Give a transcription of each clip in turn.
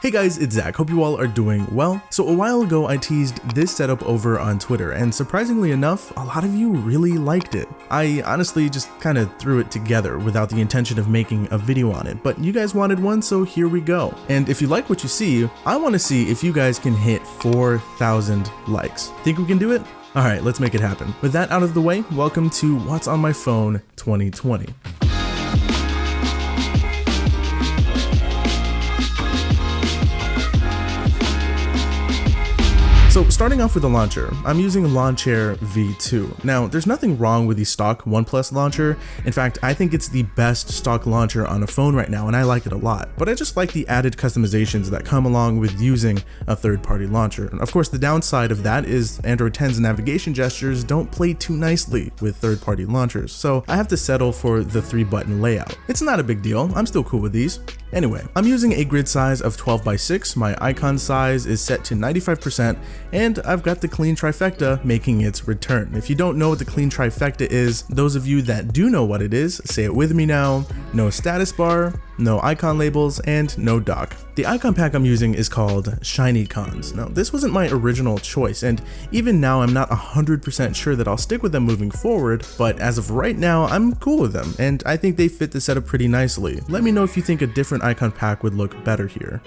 Hey guys, it's Zach. Hope you all are doing well. So a while ago I teased this setup over on Twitter, and surprisingly enough, a lot of you really liked it. I honestly just kind of threw it together without the intention of making a video on it, but you guys wanted one, so here we go. And if you like what you see, I want to see if you guys can hit 4,000 likes. Think we can do it? Alright, let's make it happen. With that out of the way, welcome to What's on My Phone 2020. So starting off with the launcher, I'm using Launchair V2. Now, there's nothing wrong with the stock OnePlus launcher. In fact, I think it's the best stock launcher on a phone right now, and I like it a lot. But I just like the added customizations that come along with using a third-party launcher. And of course, the downside of that is Android 10's navigation gestures don't play too nicely with third-party launchers, so I have to settle for the 3-button layout. It's not a big deal, I'm still cool with these. Anyway, I'm using a grid size of 12:6, my icon size is set to 95%, and I've got the clean trifecta making its return. If you don't know what the clean trifecta is, those of you that do know what it is, say it with me now. No status bar, no icon labels, and no dock. The icon pack I'm using is called ShinyCons. Now, this wasn't my original choice, and even now I'm not 100% sure that I'll stick with them moving forward, but as of right now, I'm cool with them, and I think they fit the setup pretty nicely. Let me know if you think a different icon pack would look better here.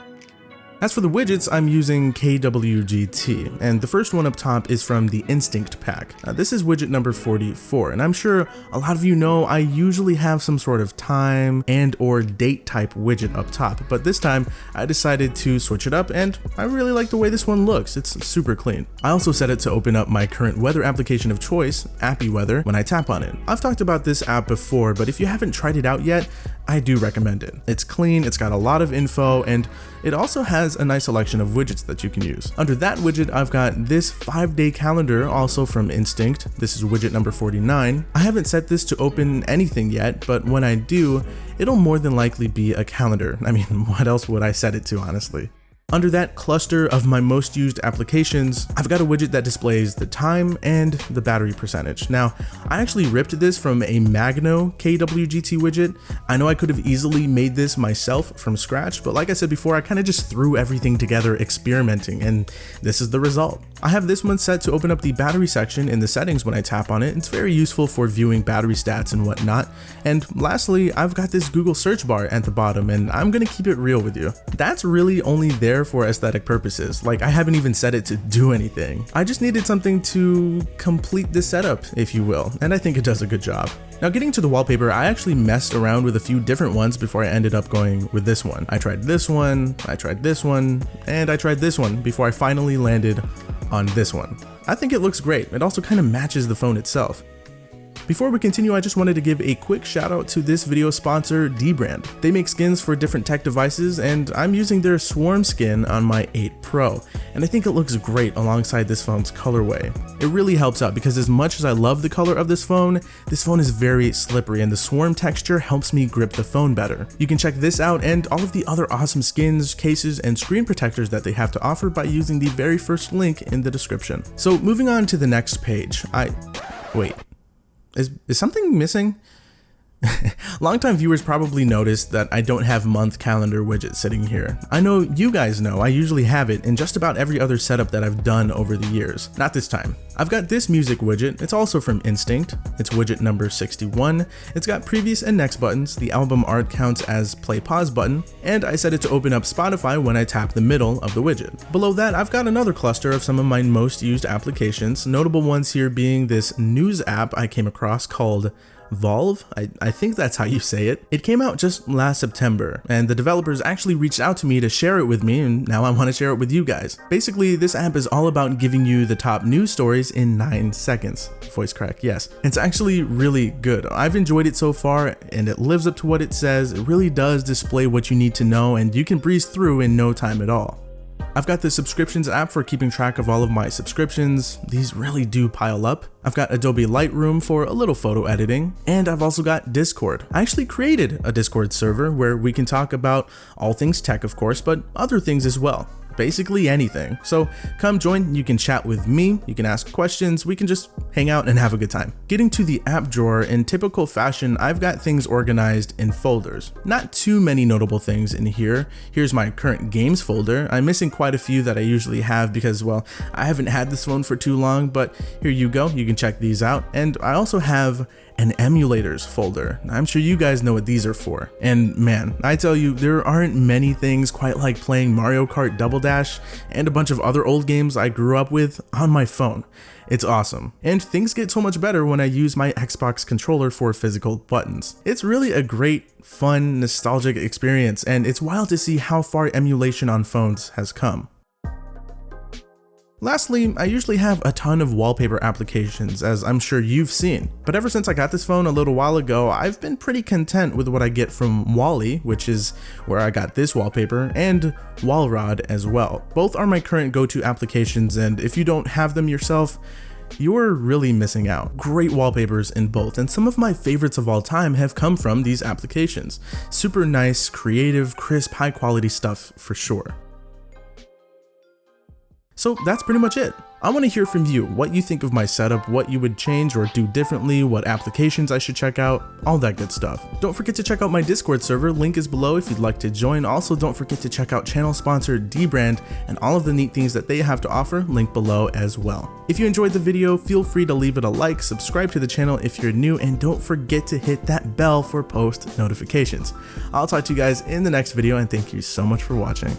As for the widgets, I'm using KWGT, and the first one up top is from the Instinct pack. This is widget number 44, and I'm sure a lot of you know I usually have some sort of time and or date type widget up top, but this time I decided to switch it up, and I really like the way this one looks. It's super clean. I also set it to open up my current weather application of choice, Appy Weather, when I tap on it. I've talked about this app before, but if you haven't tried it out yet, I do recommend it. It's clean, it's got a lot of info, and it also has a nice selection of widgets that you can use. Under that widget, I've got this 5-day calendar, also from Instinct. This is widget number 49. I haven't set this to open anything yet, but when I do, it'll more than likely be a calendar. I mean, what else would I set it to, honestly? Under that cluster of my most used applications, I've got a widget that displays the time and the battery percentage. Now, I actually ripped this from a Magno KWGT widget. I know I could have easily made this myself from scratch, but like I said before, I kind of just threw everything together experimenting, and this is the result. I have this one set to open up the battery section in the settings when I tap on it. It's very useful for viewing battery stats and whatnot. And lastly, I've got this Google search bar at the bottom, and I'm gonna keep it real with you. That's really only there for aesthetic purposes. Like, I haven't even set it to do anything. I just needed something to complete this setup, if you will, and I think it does a good job. Now, getting to the wallpaper, I actually messed around with a few different ones before I ended up going with this one. I tried this one, I tried this one, and I tried this one before I finally landed on this one. I think it looks great. It also kind of matches the phone itself. Before we continue, I just wanted to give a quick shout out to this video sponsor, Dbrand. They make skins for different tech devices, and I'm using their Swarm skin on my 8 Pro, and I think it looks great alongside this phone's colorway. It really helps out because as much as I love the color of this phone is very slippery, and the Swarm texture helps me grip the phone better. You can check this out and all of the other awesome skins, cases, and screen protectors that they have to offer by using the very first link in the description. So moving on to the next page, wait. Is something missing? Longtime viewers probably noticed that I don't have month calendar widget sitting here. I know you guys know I usually have it in just about every other setup that I've done over the years. Not this time. I've got this music widget. It's also from Instinct. It's widget number 61. It's got previous and next buttons. The album art counts as play pause button, and I set it to open up Spotify when I tap the middle of the widget. Below that, I've got another cluster of some of my most used applications, notable ones here being this news app I came across called Volve, I think that's how you say it. It came out just last September, and the developers actually reached out to me to share it with me, and now I want to share it with you guys. Basically, this app is all about giving you the top news stories in 9 seconds. Voice crack, yes. It's actually really good. I've enjoyed it so far, and it lives up to what it says. It really does display what you need to know, and you can breeze through in no time at all. I've got the subscriptions app for keeping track of all of my subscriptions. These really do pile up. I've got Adobe Lightroom for a little photo editing, and I've also got Discord. I actually created a Discord server where we can talk about all things tech, of course, but other things as well. basically anything. So come join, you can chat with me, you can ask questions, we can just hang out and have a good time. Getting to the app drawer, in typical fashion, I've got things organized in folders. Not too many notable things in here. Here's my current games folder. I'm missing quite a few that I usually have because, well, I haven't had this phone for too long, but here you go, you can check these out. And I also have an emulators folder. I'm sure you guys know what these are for. And man, I tell you, there aren't many things quite like playing Mario Kart Double Dash and a bunch of other old games I grew up with on my phone. It's awesome. And things get so much better when I use my Xbox controller for physical buttons. It's really a great, fun, nostalgic experience, and it's wild to see how far emulation on phones has come. Lastly, I usually have a ton of wallpaper applications, as I'm sure you've seen. But ever since I got this phone a little while ago, I've been pretty content with what I get from Wally, which is where I got this wallpaper, and Wallrod as well. Both are my current go-to applications, and if you don't have them yourself, you're really missing out. Great wallpapers in both, and some of my favorites of all time have come from these applications. Super nice, creative, crisp, high quality stuff for sure. So that's pretty much it. I want to hear from you, what you think of my setup, what you would change or do differently, what applications I should check out, all that good stuff. Don't forget to check out my Discord server, link is below if you'd like to join. Also, don't forget to check out channel sponsor Dbrand and all of the neat things that they have to offer, link below as well. If you enjoyed the video, feel free to leave it a like, subscribe to the channel if you're new, and don't forget to hit that bell for post notifications. I'll talk to you guys in the next video, and thank you so much for watching.